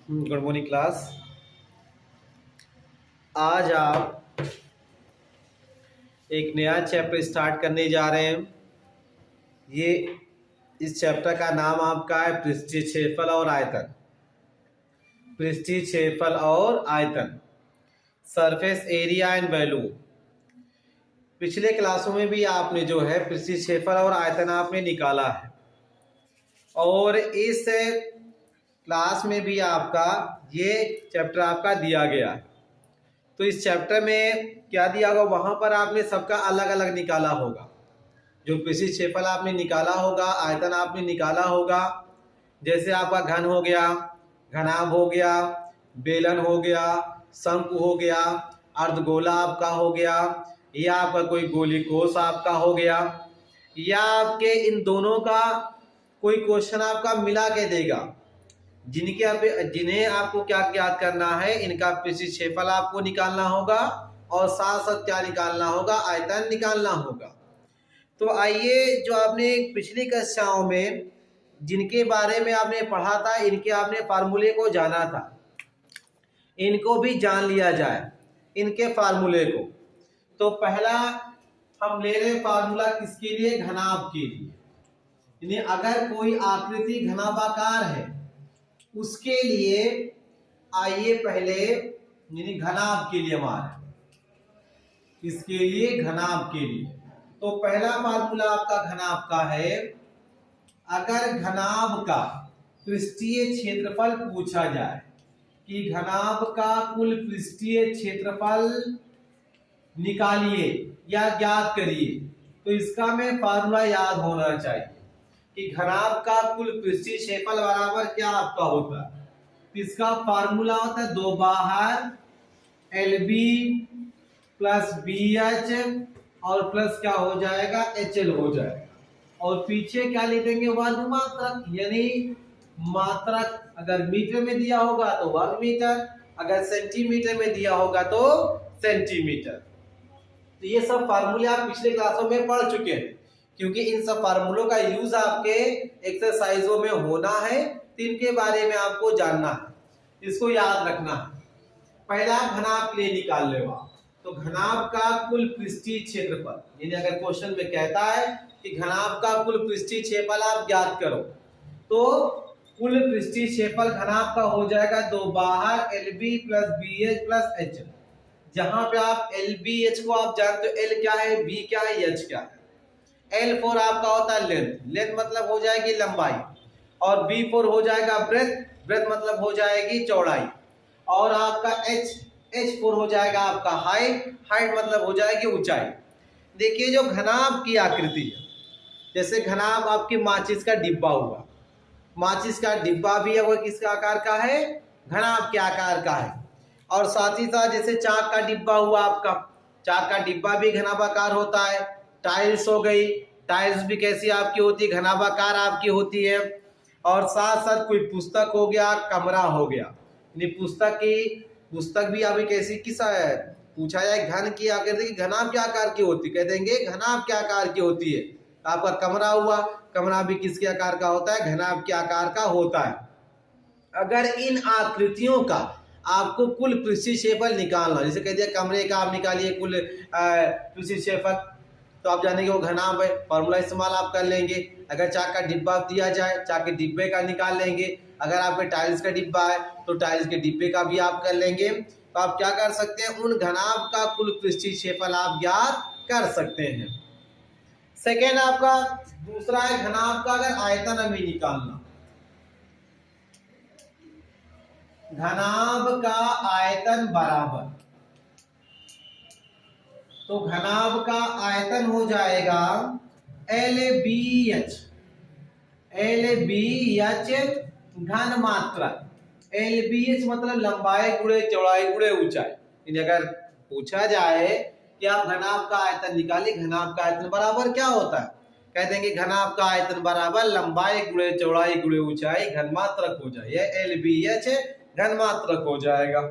Good morning class. आज आप एक नया चैप्टर स्टार्ट करने जा रहे हैं। ये इस चैप्टर का नाम आपका है पृष्ठीय क्षेत्रफल और आयतन। पृष्ठीय क्षेत्रफल और आयतन, सरफेस एरिया एंड वैल्यू। पिछले क्लासों में भी आपने जो है पृष्ठीय क्षेत्रफल और आयतन आपने निकाला है, और इस क्लास में भी आपका ये चैप्टर आपका दिया गया है। तो इस चैप्टर में क्या दिया होगा, वहाँ पर आपने सबका अलग अलग निकाला होगा। जो पृष्ठीय क्षेत्रफल आपने निकाला होगा, आयतन आपने निकाला होगा। जैसे आपका घन हो गया, घनाभ हो गया, बेलन हो गया, शंकु हो गया, अर्धगोला आपका हो गया, या आपका कोई गोलीकोष आपका हो गया, या आपके इन दोनों का कोई क्वेश्चन आपका मिला के देगा, जिन्हें आपको क्या याद करना है, इनका पृष्ठीय क्षेत्रफल आपको निकालना होगा और साथ साथ क्या निकालना होगा, आयतन निकालना होगा। तो आइए, जो आपने पिछली कक्षाओं में जिनके बारे में आपने पढ़ा था, इनके आपने फार्मूले को जाना था, इनको भी जान लिया जाए, इनके फार्मूले को। तो पहला हम ले रहे फार्मूला किसके लिए, घनाभ के लिए। यानी अगर कोई आकृति घनाभाकार है उसके लिए आइए पहले यानी घनाभ के लिए हमारे, इसके लिए घनाभ के लिए। तो पहला फार्मूला आपका घनाभ का है, अगर घनाभ का पृष्ठीय क्षेत्रफल पूछा जाए कि घनाभ का कुल पृष्ठीय क्षेत्रफल निकालिए या ज्ञात करिए, तो इसका में फार्मूला याद होना चाहिए कि घनाभ का कुल पृष्ठीय क्षेत्रफल बराबर क्या आपका होता है। इसका फार्मूला होता है 2 बाहर LB प्लस BH और प्लस क्या हो जाएगा, HL हो जाएगा, और पीछे क्या लिखेंगे, वर्ग मात्रक। यानी मात्रक अगर मीटर में दिया होगा तो वर्ग मीटर, अगर सेंटीमीटर में दिया होगा तो सेंटीमीटर। तो ये सब फार्मूले आप पिछले क्लासों में पढ़ चुके हैं, क्योंकि इन सब फार्मूलों का यूज आपके एक्सरसाइजों में होना है, तो इनके बारे में आपको जानना है, इसको याद रखना है। पहला घनाभ के लिए निकाल लेगा, तो घनाभ का कुल पृष्ठीय क्षेत्रफल, यानी अगर क्वेश्चन में कहता है कि घनाभ का कुल पृष्ठीय क्षेत्रफल आप ज्ञात करो, तो कुल पृष्ठीय क्षेत्रफल घनाभ का हो जाएगा 2 बाहर LB plus BH plus H। जहां पे आप LBH को आप जानते हो, L क्या है, B क्या है, H क्या है। L4 आपका होता है लेंथ, लेंथ मतलब हो जाएगी लंबाई, और B4 हो जाएगा ब्रेथ, ब्रेथ मतलब हो जाएगी चौड़ाई, और आपका H4 हो जाएगा आपका हाइट, हाइट मतलब हो जाएगी ऊंचाई। देखिए, जो घनाभ की आकृति है, जैसे घनाभ आपकी माचिस का डिब्बा हुआ, माचिस का डिब्बा भी है वो किसका आकार का है, घनाभ के आकार का है। और साथ ही साथ जैसे चाक का डिब्बा हुआ आपका, चाक का डिब्बा भी घनाभाकार होता है। टाइल्स हो गई, टाइल्स भी कैसी आपकी होती है, घनाभाकार आपकी होती है। और साथ साथ कोई पुस्तक हो गया, कमरा हो गया, यानी पुस्तक भी अभी कैसी किस पूछा जाए घन की आकृति, घनाभ के आकार की होती, कह देंगे घनाभ के आकार की होती है। आपका कमरा हुआ, कमरा भी किसके आकार का होता है, घनाभ के आकार का होता है। अगर इन आकृतियों का आपको कुल पृष्ठीय क्षेत्रफल निकालना, जैसे कह दिया कमरे का आप निकालिए कुल पृष्ठीय क्षेत्रफल, तो आप जानेंगे वो घनाभ है, फॉर्मूला इस्तेमाल आप कर लेंगे। अगर चाक का डिब्बा दिया जाए, चाक के डिब्बे का निकाल लेंगे। अगर आपके टाइल्स का डिब्बा है तो टाइल्स के डिब्बे का भी आप कर लेंगे। तो आप क्या कर सकते हैं, उन घनाभ का कुल पृष्ठीय क्षेत्रफल आप ज्ञात कर सकते हैं। सेकेंड आपका दूसरा है घनाभ का अगर आयतन हमें निकालना, घनाभ का आयतन बराबर, तो घनाभ का आयतन हो जाएगा LBH, LBH घन मात्रक। LBH मतलब लंबाई गुणे चौड़ाई गुणे ऊंचाई। यानी अगर पूछा जाए कि आप घनाभ का आयतन निकालिए, घनाभ का आयतन बराबर क्या होता है, कह देंगे घनाभ का आयतन बराबर लंबाई गुणे चौड़ाई गुणे ऊंचाई घन मात्रक हो जाए, यह LBH घन मात्रक हो जाएगा।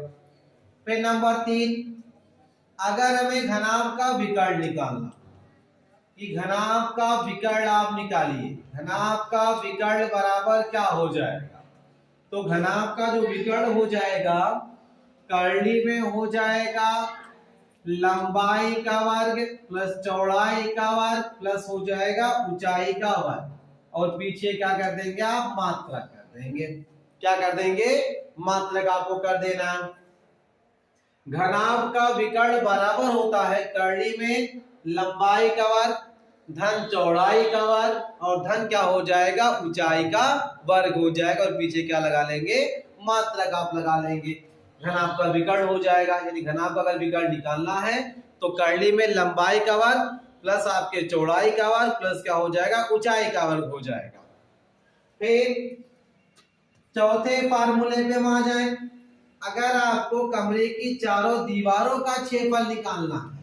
फिर नंबर 3, अगर हमें घनाभ का विकर्ण निकालना, कि घनाभ का विकर्ण आप निकालिए, घनाभ का विकर्ण बराबर क्या हो जाएगा, तो घनाभ का जो विकर्ण हो जाएगा कर्ली में हो जाएगा लंबाई का वर्ग प्लस चौड़ाई का वर्ग प्लस हो जाएगा ऊंचाई का वर्ग, और पीछे क्या कर देंगे आप, मात्रक कर देंगे। क्या कर देंगे, मात्रक आपको कर देना। घनाभ का विकर्ण बराबर होता है कर्ली में लंबाई का वर्ग धन चौड़ाई का वर्ग और धन क्या हो जाएगा, ऊंचाई का वर्ग हो जाएगा, और पीछे क्या लगा लेंगे, मात्रक आप लगा लेंगे। घनाभ का विकर्ण हो जाएगा, यानी घनाभ का अगर विकर्ण निकालना है तो कर्ली में लंबाई का वर्ग प्लस आपके चौड़ाई का वर्ग प्लस क्या हो जाएगा, ऊंचाई का वर्ग हो जाएगा। फिर चौथे फार्मूले पे हम आ जाए। अगर आपको कमरे की चारों दीवारों का क्षेत्रफल निकालना है,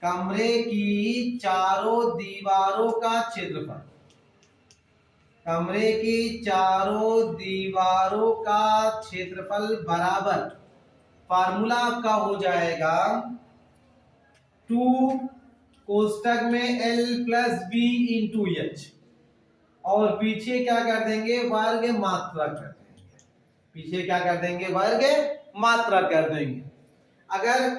कमरे की चारों दीवारों का क्षेत्रफल, कमरे की चारों दीवारों का क्षेत्रफल बराबर, फार्मूला आपका हो जाएगा 2 कोष्टक में L plus B into H, और पीछे क्या कर देंगे, वर्ग मात्रक कर देंगे। पीछे क्या कर देंगे, वर्ग मात्रक कर देंगे। अगर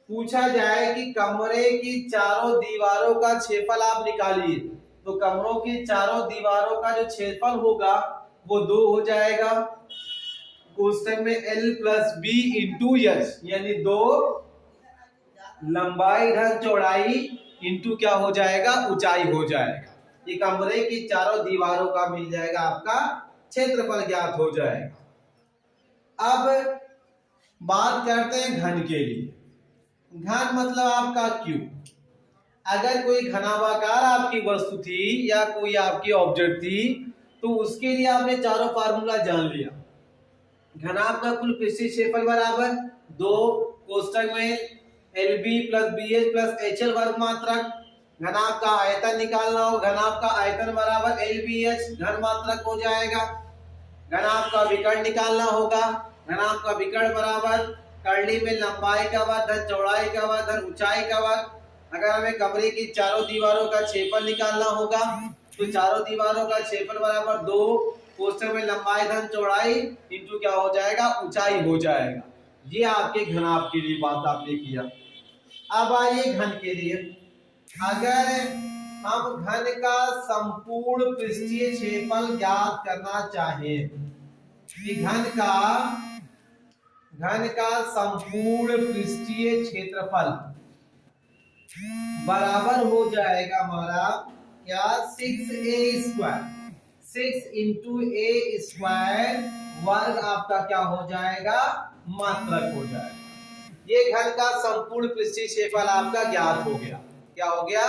पूछा जाए कि कमरे की चारों दीवारों का क्षेत्रफल आप निकालिए, तो कमरों की चारों दीवारों का जो क्षेत्रफल होगा वो 2 हो जाएगा कोष्टक में L plus B into H, यानी 2 लंबाई धन चौड़ाई इंटू क्या हो जाएगा, ऊंचाई हो जाएगा। ये कमरे की चारों दीवारों का मिल जाएगा, आपका क्षेत्रफल ज्ञात हो जाएगा। अब बात करते हैं घन के लिए। घन मतलब आपका क्यूब। अगर कोई घनाभाकार आपकी वस्तु थी या कोई आपकी ऑब्जेक्ट थी तो उसके लिए आपने चारों फार्मूला जान लिया। घनाभ का कुल पृष्ठीय क्षेत्रफल बराबर 2 कोष्टक में LB plus BH plus HL वर्ग मात्रक। घनाभ का आयतन निकालना हो, घनाभ का आयतन बराबर LBH घन मात्रक हो जाएगा। घनाभ का विकर्ण निकालना होगा, घनाभ का विकर्ण बराबर कर्ली में लंबाई का वर्ग धन चौड़ाई का वर्ग धन ऊंचाई का वर्ग। अगर हमें कमरे की चारों दीवारों का क्षेत्रफल निकालना होगा तो चारों दीवारों का क्षेत्रफल बराबर 2 कोष्टक में लंबाई धन चौड़ाई इंटू क्या हो जाएगा, ऊंचाई हो जाएगा। ये आपके घनाभ के लिए बात आपने किया। अब आइए घन के लिए। अगर हम घन का संपूर्ण पृष्ठीय क्षेत्रफल ज्ञात करना चाहें कि घन का संपूर्ण पृष्ठीय क्षेत्रफल बराबर हो जाएगा हमारा क्या, 6a स्क्वायर, 6 इंटू ए स्क्वायर वर्ग आपका क्या हो जाएगा, मात्रक हो जाएगा। ये घन का संपूर्ण पृष्ठीय क्षेत्रफल आपका ज्ञात हो गया। क्या हो गया,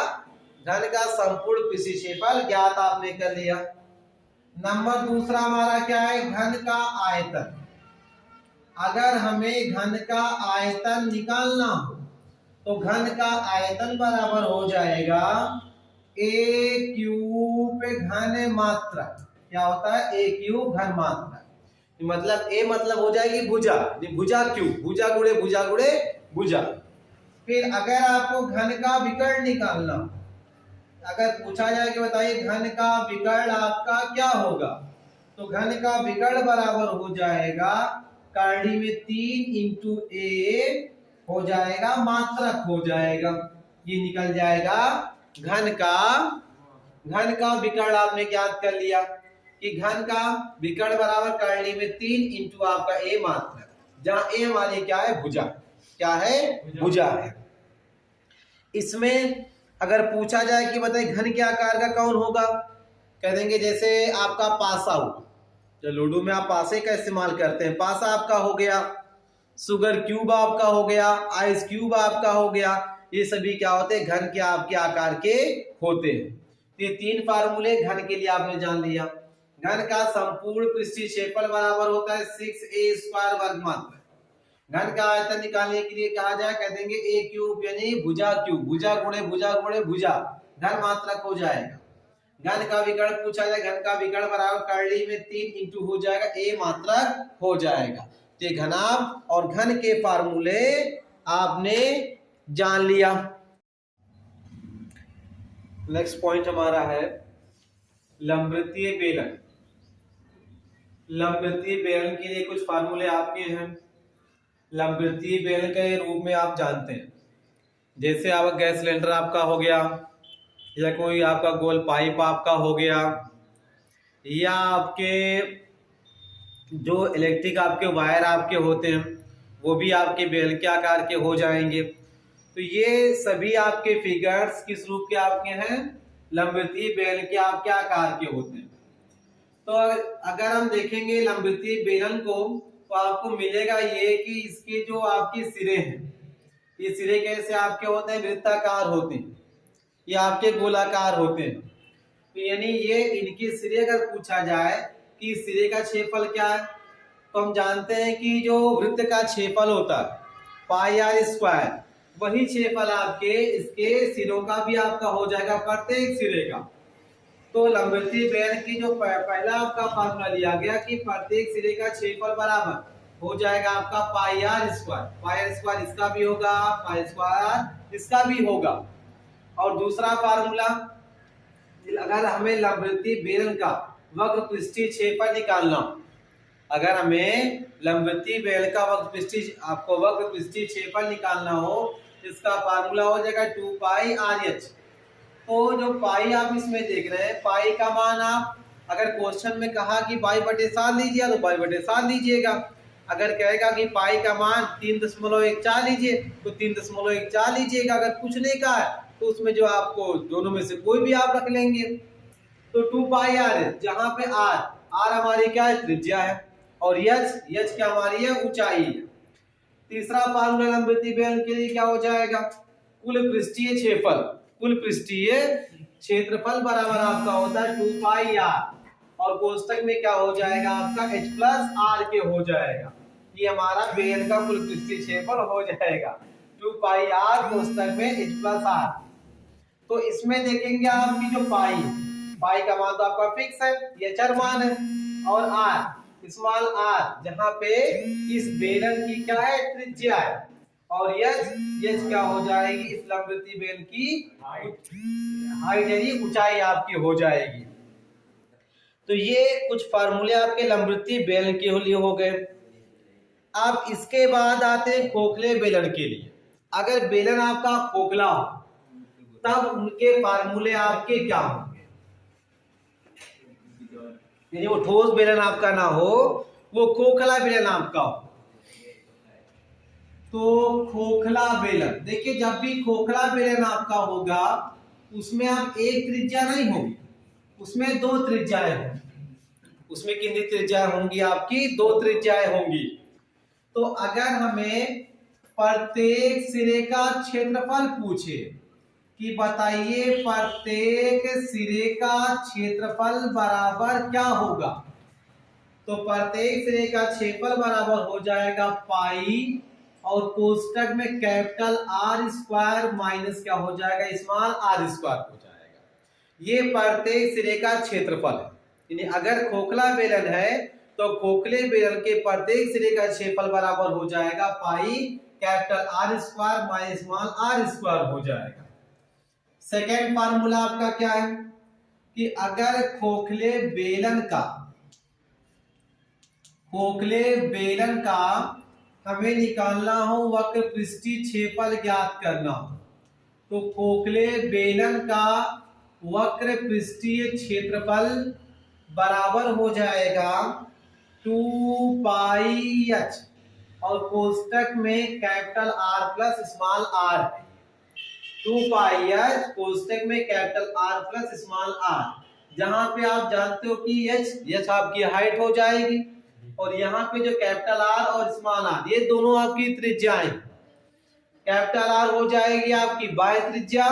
घन का संपूर्ण पृष्ठीय क्षेत्रफल ज्ञात आपने कर लिया। नंबर दूसरा हमारा क्या है, घन का आयतन। अगर हमें घन का आयतन निकालना हो तो घन का आयतन बराबर हो जाएगा a क्यूब घन मात्रक। क्या होता है, a क्यूब घन मात्रक। मतलब a मतलब हो जाएगी भुजा, भुजा क्यूब, भुजा गुणे भुजा गुणे भुजा। फिर अगर आपको घन का विकर्ण निकालना, अगर पूछा जाए कि बताइए घन का विकर्ण आपका क्या होगा, तो घन का विकर्ण बराबर हो जाएगा कर्ली में 3 इंटू a हो जाएगा मात्रक हो जाएगा। ये निकल जाएगा घन का विकर्ण आपने ज्ञात कर लिया कि घन का विकर्ण बराबर कर्ली में 3 इंटू आपका a मात्रक, जहां a हमारी क्या है, भुजा। क्या है, भुजा है। इसमें अगर पूछा जाए कि बताइए घन के आकार का कौन होगा, कह देंगे जैसे आपका पासा हुआ, जो लूडो में आप पासे का इस्तेमाल करते हैं, पासा आपका हो गया, सुगर क्यूब आपका हो गया, आइस क्यूब आपका हो गया। ये सभी क्या होते हैं, घन के आपके आकार के होते हैं। ये 3 फार्मूले घन के लिए आपने जान लिया। घन का संपूर्ण पृष्ठीय क्षेत्रफल बराबर होता है 6a स्क्वायर वर्ग मात्रक। घन का आयतन निकालने के लिए कहा जाए, कह देंगे a क्यूब यानी भुजा क्यूब, भुजा गुणे भुजा गुणे भुजा घन मात्रक हो जाएगा। घन का विकर्ण पूछा जाए, घन का विकर्ण बराबर कर्ली में 3 इंटू हो जाएगा a मात्रक हो जाएगा। तो घनाभ और घन के फार्मूले आपने जान लिया। नेक्स्ट पॉइंट हमारा है लंबवृत्तीय बेलन। लंबवृत्तीय बेलन के लिए कुछ फार्मूले आपके हैं। लंबवृत्तीय बेलन के रूप में आप जानते हैं, जैसे आपका गैस सिलेंडर आपका हो गया, या कोई आपका गोल पाइप आपका हो गया, या आपके जो इलेक्ट्रिक आपके वायर आपके होते हैं वो भी आपके बेल के आकार के हो जाएंगे। तो ये सभी आपके फिगर्स किस रूप के आपके हैं, लंबवृत्तीय बेलन के आपके आकार के होते हैं। तो अगर हम देखेंगे लंबवृत्तीय बेलन को तो आपको मिलेगा ये कि इसके जो आपके सिरे हैं, ये सिरे कैसे आपके होते हैं, वृत्ताकार होते हैं, ये आपके गोलाकार होते हैं। तो यानी ये इनके सिरे अगर पूछा जाए कि सिरे का क्षेत्रफल क्या है, तो हम जानते हैं कि जो वृत्त का क्षेत्रफल होता है पाई आर स्क्वायर, वही क्षेत्रफल आपके इसके सिरों का भी आपका हो जाएगा, प्रत्येक सिरे का। तो लंबवृत्तीय बेलन की जो पहला आपका फार्मूला लिया गया कि प्रत्येक सिरे का क्षेत्रफल बराबर हो जाएगा आपका pi are square. Pi are square इसका भी होगा, पाई स्क्वायर इसका भी होगा। और दूसरा फार्मूला, अगर हमें लंबवृत्तीय बेलन का वक्र पृष्ठीय क्षेत्रफल निकालना, अगर हमें लंबवृत्तीय बेलन का वक्र पृष्ठीय क्षेत्रफल निकालना हो, इसका फार्मूला हो जाएगा 2 पाई आर एच। तो जो पाई आप इसमें देख रहे हैं, पाई का मान आप अगर क्वेश्चन में कहा कि पाई बटे 7 लीजिए तो पाई बटे 7 लीजिएगा। अगर कहेगा कि पाई का मान 3.14 लीजिए तो 3.14 लीजिएगा। अगर कुछ नहीं कहा है तो उसमें जो आपको दोनों में से कोई भी आप रख लेंगे। तो 2 पाई आर है, जहां पे आर हमारी क्या है, त्रिज्या है, और एच क्या हमारी है, ऊंचाई है। तीसरा फार्मूला लंबवृत्तीय बेलन के लिए क्या हो जाएगा, कुल पृष्ठीय क्षेत्रफल। कुल पृष्ठीय क्षेत्रफल बराबर आपका होता है 2 पाई आर, और कोष्टक में क्या हो जाएगा आपका h प्लस आर के हो जाएगा। ये हमारा बेलन का कुल पृष्ठीय क्षेत्रफल हो जाएगा 2 पाई आर कोष्टक में h प्लस आर। तो इसमें देखेंगे आपकी जो पाई का मान तो आपका फिक्स है, ये चर मान है, और आर स्मॉल आर जहां पे इस बेलन की क्या है, त्रिज्या है, और एच क्या हो जाएगी, इस लंबवृत्तीय बेलन की हाइट यानी ऊंचाई आपकी हो जाएगी। तो ये कुछ फार्मूले आपके लंबवृत्तीय बेलन के लिए हो गए। अब इसके बाद आते हैं खोखले बेलन के लिए। अगर बेलन आपका खोखला हो तब उनके फार्मूले आपके क्या होंगे, यानी वो ठोस बेलन आपका ना हो, वो खोखला बेलन आपका हो। तो खोखला बेलन, देखिए जब भी खोखला बेलन आपका होगा उसमें आप एक त्रिज्या नहीं होगी, उसमें 2 त्रिज्याएं होंगी। उसमें कितनी त्रिज्याएं होंगी आपकी, 2 त्रिज्याएं होंगी। तो अगर हमें प्रत्येक सिरे का क्षेत्रफल पूछे कि बताइए प्रत्येक सिरे का क्षेत्रफल बराबर क्या होगा, तो प्रत्येक सिरे का क्षेत्रफल बराबर हो जाएगा पाई, और कोष्टक में कैपिटल आर स्क्वायर माइनस क्या हो जाएगा, स्मॉल आर स्क्वायर हो जाएगा। ये प्रत्येक सिरे का क्षेत्रफल है। यानी अगर खोखला बेलन है तो खोखले बेलन के प्रत्येक सिरे का क्षेत्रफल बराबर हो जाएगा pi capital R square minus small R square हो जाएगा। सेकेंड फार्मूला आपका क्या है कि अगर खोखले बेलन का हमें निकालना हो वक्र पृष्ठीय क्षेत्रफल ज्ञात करना हो, तो खोखले बेलन का वक्र पृष्ठीय क्षेत्रफल बराबर हो जाएगा 2 पाई एच, और कोष्टक में capital R plus small R, 2 pi H कोष्टक में capital R plus small R, जहां पे आप जानते हो कि एच आपकी हाइट हो जाएगी, और यहाँ पे जो कैपिटल आर और स्मॉल आर ये दोनों आपकी त्रिज्याएं। कैपिटल आर हो जाएगी आपकी बाह्य त्रिज्या,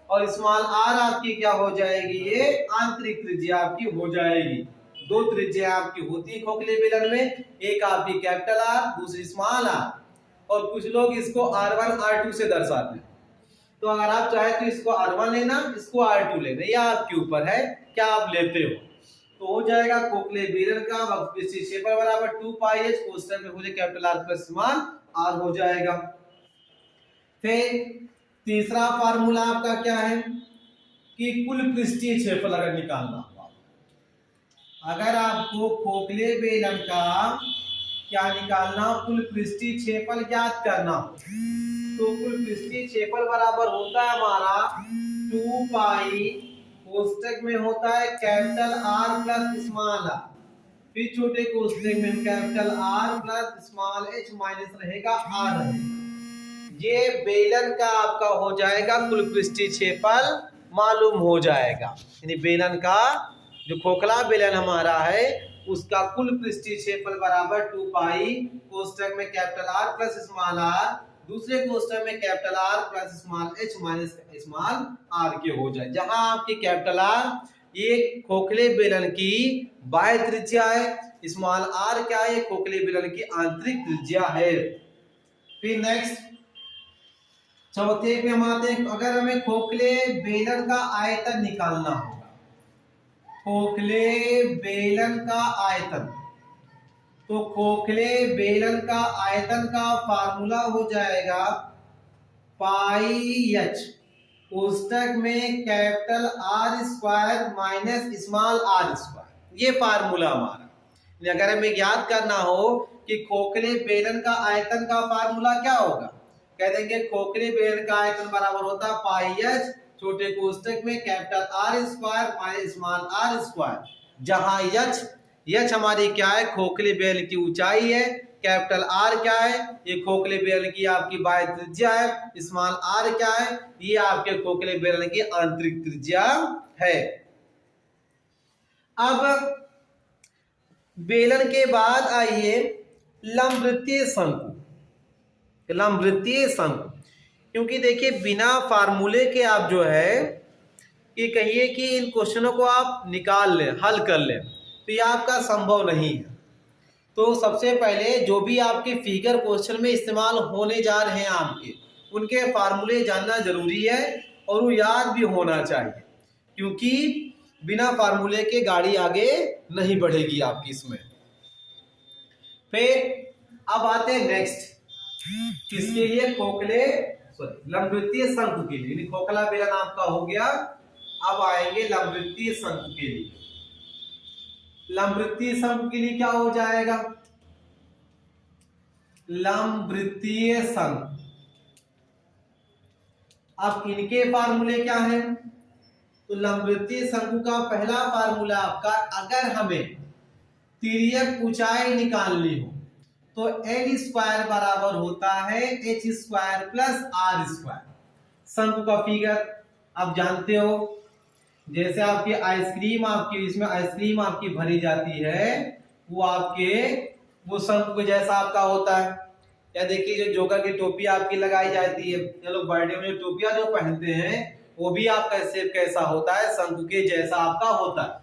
और स्मॉल आर आपकी क्या हो जाएगी, ये आंतरिक त्रिज्या आपकी हो जाएगी। 2 त्रिज्या आपकी होती है खोखले बेलन में, एक आपकी कैपिटल आर, दूसरी स्मॉल आर, और कुछ लोग इसको R1 R2 से दर्शाते हैं। तो अगर आप चाहे तो इसको R1 लेना, इसको R2 लेना, यह आपके ऊपर है क्या आप लेते हो। तो हो जाएगा खोखले बेलन का वक्र पृष्ठीय क्षेत्रफल बराबर 2 पाई एच, कोष्टक में हो जाए capital R plus small R हो जाएगा। फिर तीसरा फार्मूला आपका क्या है कि कुल पृष्ठीय क्षेत्रफल अगर निकालना हो, अगर आपको खोखले बेलन का क्या निकालना, कुल पृष्ठीय क्षेत्रफल ज्ञात करना, तो कुल पृष्ठीय क्षेत्रफल बराबर होता है हमारा 2 पाई, कोष्टक में होता है capital R plus small R, फिर छोटे कोष्टक में capital R plus small H minus रहेगा आर रहेगा। ये बेलन का आपका हो जाएगा कुल पृष्ठीय क्षेत्रफल मालूम हो जाएगा। यानी बेलन का जो खोखला बेलन हमारा है उसका कुल पृष्ठीय क्षेत्रफल बराबर 2 पाई, कोष्टक में capital R plus small R, दूसरे कोष्टक में capital R plus small H minus small R के हो जाए। जहां आपकी कैपिटल आर ये खोखले बेलन की बाह्य त्रिज्या है, स्मॉल आर क्या है, खोखले बेलन की आंतरिक त्रिज्या है। फिर नेक्स्ट चौथे पे हम आते हैं। अगर हमें खोखले बेलन का आयतन निकालना होगा, खोखले बेलन का आयतन, तो खोखले बेलन का आयतन का फार्मूला हो जाएगा पाई एच कोष्टक में capital R square minus small R square, ये फार्मूला हमारा। अगर हमें याद करना हो कि खोखले बेलन का आयतन का फार्मूला क्या होगा, कह देंगे खोखले बेलन का आयतन बराबर होता है पाई एच छोटे कोष्टक में capital R square minus small R square, जहां एच हमारी क्या है, खोखले बेलन की ऊंचाई है, कैपिटल आर क्या है, ये खोखले बेलन की आपकी बाह्य त्रिज्या है, स्मॉल आर क्या है, ये आपके खोखले बेलन की आंतरिक त्रिज्या है। अब बेलन के बाद आइए लंबवृत्तीय शंकु। लंबवृत्तीय शंकु, क्योंकि देखिए बिना फार्मूले के आप जो है कि कहिए कि इन क्वेश्चनों को आप निकाल लें, हल कर लें, तो ये आपका संभव नहीं है। तो सबसे पहले जो भी आपके फिगर क्वेश्चन में इस्तेमाल होने जा रहे हैं आपके, उनके फार्मूले जानना जरूरी है और वो याद भी होना चाहिए, क्योंकि बिना फार्मूले के गाड़ी आगे नहीं बढ़ेगी आपकी इसमें। फिर अब आते हैं नेक्स्ट किसके लिए, खोखले लंबवृत्तीय शंकु के लिए। खोखला बेलन आपका हो गया, अब आएंगे लंबवृत्तीय शंकु के लिए। लंबवृत्तीय शंकु के लिए क्या हो जाएगा, लंबवृत्तीय शंकु, अब इनके फार्मूले क्या है, तो लंबवृत्तीय शंकु का पहला फार्मूला आपका, अगर हमें तिर्यक ऊंचाई निकालनी हो तो एल स्क्वायर बराबर होता है H square plus R square. शंकु का फिगर आप जानते हो, जैसे आपकी आइसक्रीम, आपकी इसमें आइसक्रीम आपकी भरी जाती है, वो आपके वो शंकु के जैसा आपका होता है। या देखिए जो जोकर की टोपी आपकी लगाई जाती है, ये लोग बर्थडे में टोपियां जो पहनते हैं, वो भी आपका शेप कैसा होता है, शंकु के जैसा आपका होता है।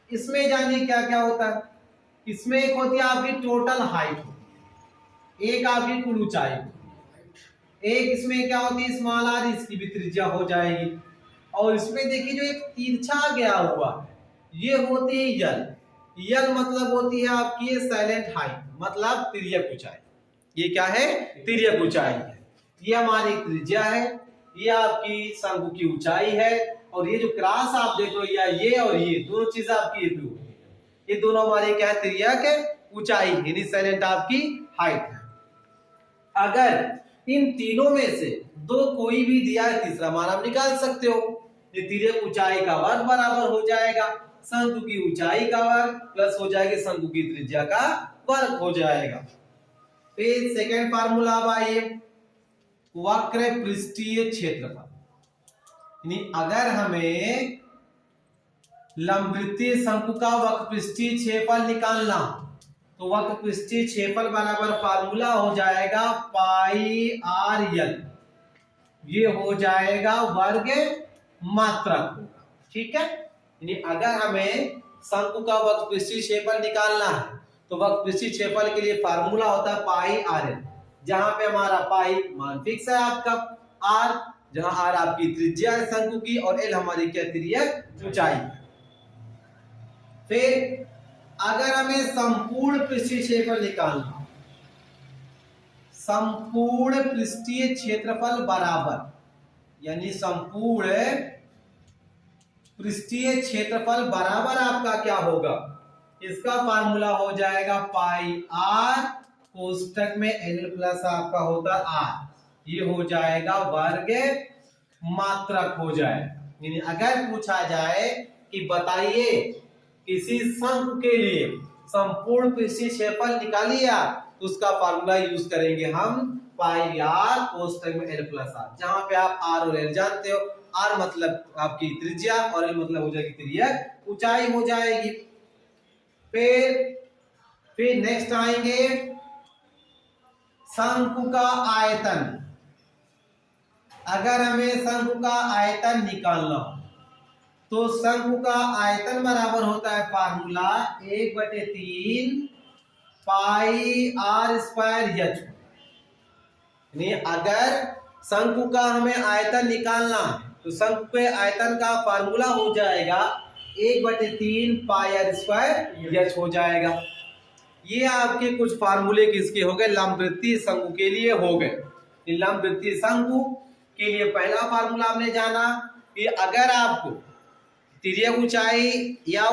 इसमें जानिए क्या क्या होता है, इसमें एक होती है आपकी टोटल हाइट, एक आपकी कुल ऊंचाई, एक इसमें क्या होती है स्मॉल आर, इसकी भी त्रिज्या हो जाएगी, और इसमें देखिए जो एक तिरछा गया हुआ है ये होती है यल। यल मतलब होती है आपकी साइलेंट हाइट, मतलब तिर्यक ऊंचाई। ये क्या है, तिर्यक ऊंचाई है, ये हमारी त्रिज्या है, ये आपकी शंकु की ऊंचाई है, और ये जो क्रॉस आप देख रहे हो, या ये और ये दोनों चीज आपकी ये दोनों हमारे क्या है, तिर्यक ऊंचाई, यानी साइलेंट आपकी हाइट है। अगर इन तीनों में से दो कोई भी दिया है, तीसरा मान आप निकाल सकते हो। ये तिर्यक ऊंचाई का वर्ग बराबर हो जाएगा शंकु की ऊंचाई का वर्ग, प्लस हो जाएगा शंकु की त्रिज्या का वर्ग हो जाएगा। फिर सेकेंड फार्मूला अब आइए, वक्र पृष्ठीय क्षेत्रफल। यानी अगर हमें लंबवृत्तीय शंकु का वक्र पृष्ठीय क्षेत्रफल निकालना, तो वक्र पृष्ठीय क्षेत्रफल बराबर फार्मूला हो जाएगा पाई आर यल, ये हो जाएगा वर्ग मात्रक होगा, ठीक है। यानी अगर हमें शंकु का वक्र पृष्ठीय क्षेत्रफल निकालना है तो वक्र पृष्ठीय क्षेत्रफल के लिए फार्मूला होता है पाई आर एल, जहां पे हमारा पाई मान फिक्स है आपका, आर जहां आर आपकी त्रिज्या है शंकु की, और एल हमारी क्या तिर्यक ऊंचाई है। फिर अगर हमें संपूर्ण पृष्ठीय क्षेत्रफल निकालना, संपूर्ण पृष्ठीय क्षेत्रफल बराबर, यानी संपूर्ण पृष्ठीय क्षेत्रफल बराबर आपका क्या होगा, इसका फार्मूला हो जाएगा पाई आर कोष्टक में एल प्लस आपका होता आर, ये हो जाएगा वर्ग मात्रक हो जाए। यानी अगर पूछा जाए कि बताइए किसी शंकु के लिए संपूर्ण पृष्ठीय क्षेत्रफल निकालिए आप, तो उसका फार्मूला यूज करेंगे हम पाई आर कोष्टक में एल प्लस आर, जहां पे आप आर और एल जानते हो। आर मतलब आपकी त्रिज्या और एल मतलब हो जाएगी तिर्यक ऊंचाई हो जाएगी। फिर नेक्स्ट आएंगे शंकु का आयतन। अगर हमें शंकु का आयतन निकालना हो तो शंकु का आयतन बराबर होता है formula 1/3 pi are square H. अगर शंकु का हमें आयतन निकालना है तो शंकु के आयतन का फार्मूला हो जाएगा 1/3 पाई आर स्क्वायर एच हो जाएगा। ये आपके कुछ फार्मूले किसके हो गए, लंबवृत्तीय शंकु के लिए हो गए। लंबवृत्तीय शंकु के लिए पहला फार्मूला आपने जाना कि अगर आपको तिर्यक ऊंचाई या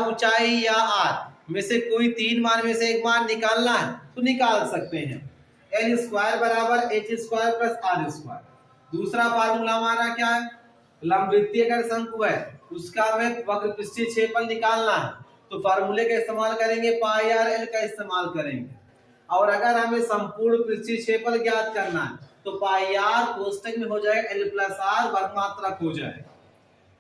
आर में से कोई तीन मान में से एक मान निकालना है तो निकाल सकते हैं। एल स्क्वायर बराबर H square plus R square. दूसरा फार्मूला हमारा क्या है, लंबवृत्तीय अगर शंकु है उसका हमें वक्र पृष्ठीय क्षेत्रफल निकालना है तो फार्मूले का इस्तेमाल करेंगे, पाई आर एल का इस्तेमाल करेंगे। और अगर हमें संपूर्ण पृष्ठीय क्षेत्रफल ज्ञात करना है तो पाई आर कोष्टक में हो जाएगा एल प्लस आर वर्गमात्रक हो जाएगा।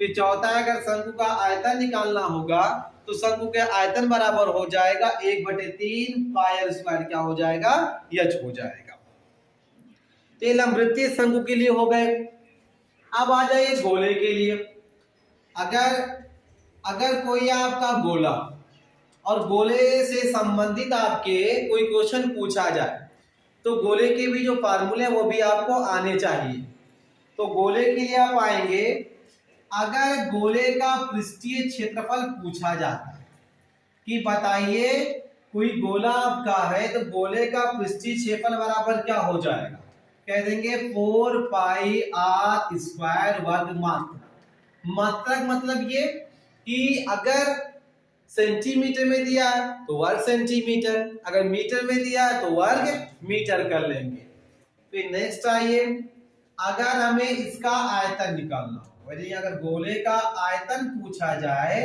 फिर चौथा है अगर शंकु का आयतन निकालना होगा तो शंकु के आयतन बराबर हो जाएगा 1/3 पाई आर स्क्वायर क्या हो जाएगा, एच हो जाएगा। तो ये लंबवृत्तीय शंकु के लिए हो गए। अब आ जाइए गोले के लिए। अगर कोई आपका गोला और गोले से संबंधित आपके कोई क्वेश्चन पूछा जाए तो गोले के भी जो फार्मूले वो भी आपको आने चाहिए। तो गोले के लिए आप आएंगे, अगर गोले का पृष्ठीय क्षेत्रफल पूछा जाता है कि बताइए कोई गोला आपका है तो गोले का पृष्ठीय क्षेत्रफल बराबर क्या हो जाएगा, कह देंगे 4 पाई आर स्क्वायर वर्ग मात्रक। मात्रक मतलब ये कि अगर सेंटीमीटर में दिया है तो वर्ग सेंटीमीटर, अगर मीटर में दिया है तो वर्ग मीटर कर लेंगे। फिर नेक्स्ट आइए, अगर हमें इसका आयतन निकालना हो, अगर गोले का आयतन पूछा जाए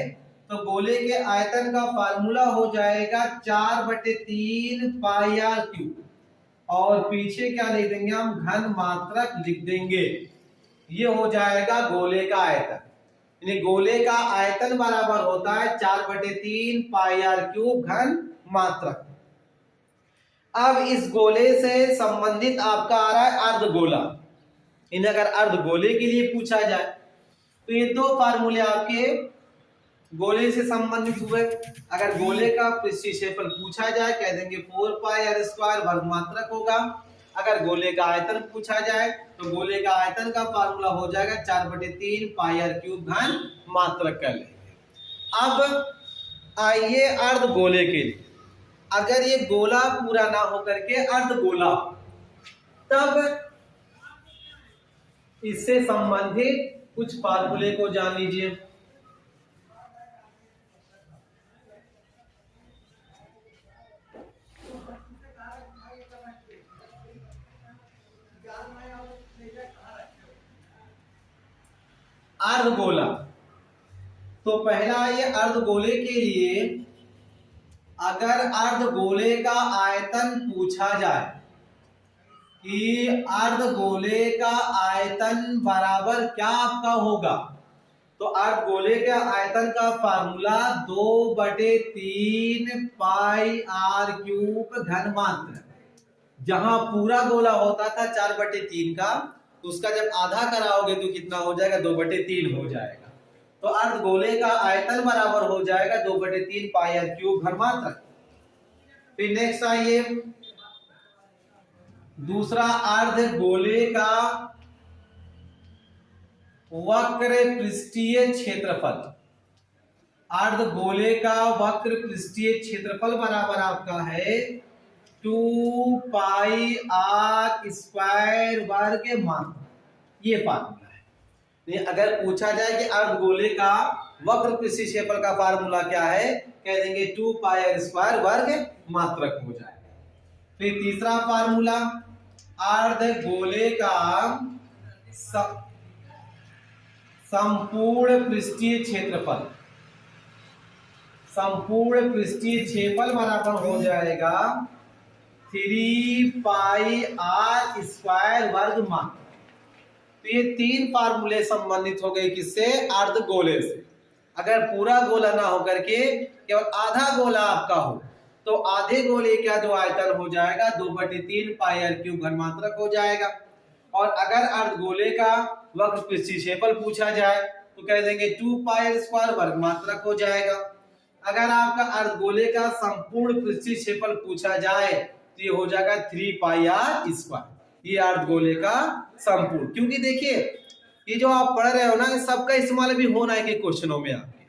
तो गोले के आयतन का फार्मूला हो जाएगा 4/3 पाई आर क्यूब, और पीछे क्या लिख देंगे हम, घन मात्रक लिख देंगे। ये हो जाएगा गोले का आयतन। गोले का आयतन बराबर होता है 4/3 पाई आर क्यूब घन मात्रक। अब इस गोले से संबंधित आपका आ रहा है अर्धगोला। अगर अर्धगोले के लिए पूछा जाए तो ये दो फार्मूले आपके गोले से संबंधित हुए। अगर गोले का पृष्ठीय क्षेत्रफल पूछा जाए कह देंगे 4 पाई आर स्क्वायर वर्ग मात्रक होगा। अगर गोले का आयतन पूछा जाए तो गोले का आयतन का फार्मूला हो जाएगा 4/3 पाई आर क्यूब घन मात्रक कर लेंगे। अब आइए अर्धगोले के लिए। अगर ये गोला पूरा ना होकर के अर्धगोला, तब इससे संबंधित कुछ फार्मूले को जान लीजिए। अर्धगोला, तो पहला ये अर्धगोले के लिए अगर अर्धगोले का आयतन पूछा जाए कि अर्धगोले का आयतन बराबर क्या आपका होगा, तो अर्धगोले के आयतन का फार्मूला 2/3 पाई आर क्यूब घन मात्रक। जहां पूरा गोला होता था 4/3 का, तो उसका जब आधा कराओगे तो कितना हो जाएगा, 2/3 हो जाएगा। तो अर्धगोले का आयतन बराबर हो जाएगा 2/3 पाई आर क्यूब घन मात्रक। फिर नेक्स्ट आइए, दूसरा अर्धगोले का वक्र पृष्ठीय क्षेत्रफल। अर्धगोले का वक्र पृष्ठीय क्षेत्रफल बराबर आपका है 2 पाई आर स्क्वायर वर्ग मात्रक। ये फार्मूला है। अगर पूछा जाए कि अर्धगोले का वक्र पृष्ठीय क्षेत्रफल का फार्मूला क्या है, कह देंगे 2 पाई r स्क्वायर वर्ग मात्रक हो जाए। फिर तीसरा फार्मूला, अर्धगोले का संपूर्ण पृष्ठीय क्षेत्रफल, संपूर्ण पृष्ठीय क्षेत्रफल बराबर हो जाएगा 3 पाई r स्क्वायर वर्ग मात्रक। तो ये 3 फार्मूले संबंधित हो गए किससे, अर्धगोले से। अगर पूरा गोला ना होकर के केवल आधा गोला आपका हो तो आधे गोले का जो आयतन हो जाएगा 2/3 पाई r क्यूब घनमात्रक हो जाएगा। और अगर अर्धगोले का वक्र पृष्ठीय क्षेत्रफल पूछा जाए तो कह देंगे 2 पाई r स्क्वायर वर्ग मात्रक हो जाएगा। अगर आपका अर्धगोले का संपूर्ण पृष्ठीय क्षेत्रफल पूछा जाए तो ये हो जाएगा 3 पाई r स्क्वायर। ये अर्धगोले का संपूर्ण, क्योंकि देखिए ये जो आप पढ़ रहे हो ना, सबका इस्तेमाल भी होना है कि क्वेश्चनों में आपके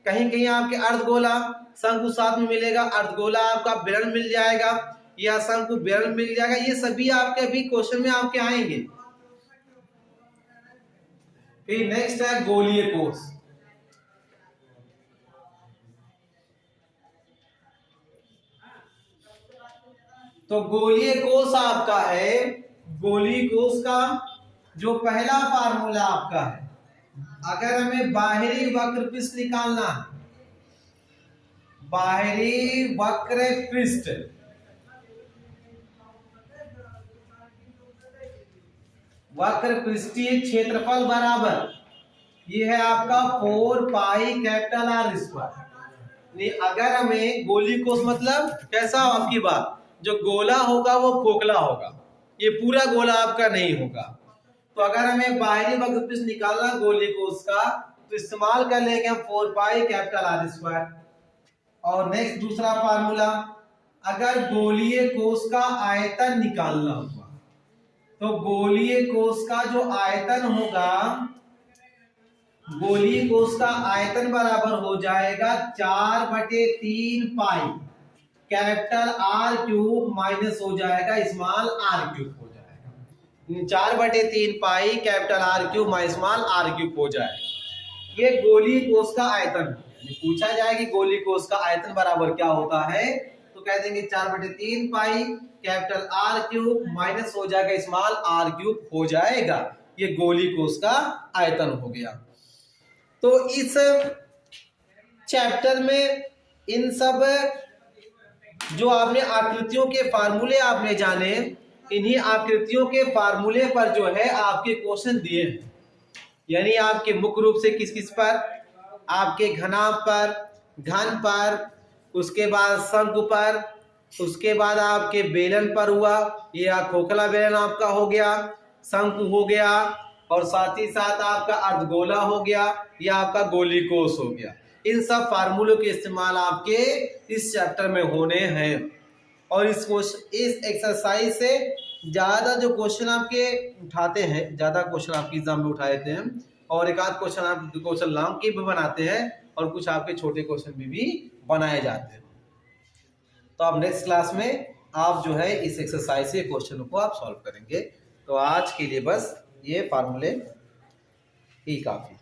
कहीं कहीं आपके अर्धगोला शंकु साथ में मिलेगा, अर्धगोला आपका बेलन मिल जाएगा या शंकु बेलन मिल जाएगा, ये सभी आपके अभी क्वेश्चन में आपके आएंगे। फिर नेक्स्ट है गोलीय कोष। तो गोलीय कोष आपका है, गोलीय कोष का जो पहला फार्मूला आपका है, अगर हमें बाहरी वक्र पृष्ठ निकालना है, बाहरी वक्र पृष्ठ, वक्र पृष्ठीय क्षेत्रफल बराबर ये है आपका 4 पाई कैपिटल R स्क्वायर। अगर हमें गोलीय कोष मतलब कैसा हो आपकी बात, जो गोला होगा वो खोखला होगा, ये पूरा गोला आपका नहीं होगा। तो अगर हमें बाहरी वक्र पृष्ठ निकालना गोलीय कोष का तो इस्तेमाल कर लेंगे हम 4 पाई कैपिटल R स्क्वायर। और नेक्स्ट दूसरा फार्मूला, अगर गोलीय कोष का आयतन निकालना होगा तो गोलीय कोष का जो आयतन होगा, गोलीय कोष का आयतन बराबर हो जाएगा 4/3 pi capital R cube minus हो जाएगा स्मॉल r क्यूब हो जाएगा। 4/3 pi capital R cube minus small r cube हो जाएगा। ये गोलीय कोष का आयतन। पूछा जाए कि गोलीय कोष का आयतन बराबर क्या होता है तो कह देंगे 4/3 pi capital R cube minus हो जाएगा स्मॉल r क्यूब हो जाएगा। ये गोलीय कोष का आयतन हो गया। तो इस चैप्टर में इन सब जो आपने आकृतियों के फार्मूले आपने जाने, इन्हीं आकृतियों के फार्मूले पर जो है आपके क्वेश्चन दिए हैं। यानी आपके मुख्य रूप से किस किस पर, आपके घनाभ पर, घन पर, उसके बाद शंकु पर, उसके बाद आपके बेलन पर हुआ, ये खोखला बेलन आपका हो गया, शंकु हो गया, और साथ ही साथ आपका अर्धगोला हो गया, या आपका गोलीय कोष हो गया। इन सब फार्मूलों के इस्तेमाल आपके इस चैप्टर में होने हैं। और इस एक्सरसाइज से ज़्यादा जो क्वेश्चन आपके उठाते हैं, ज़्यादा क्वेश्चन आपके एग्जाम में उठा देते हैं, और एक आध क्वेश्चन आप क्वेश्चन लॉन्ग के भी बनाते हैं, और कुछ आपके छोटे क्वेश्चन भी बनाए जाते हैं। तो अब नेक्स्ट क्लास में आप जो है इस एक्सरसाइज से क्वेश्चन को आप सॉल्व करेंगे। तो आज के लिए बस ये फार्मूले ही काफ़ी।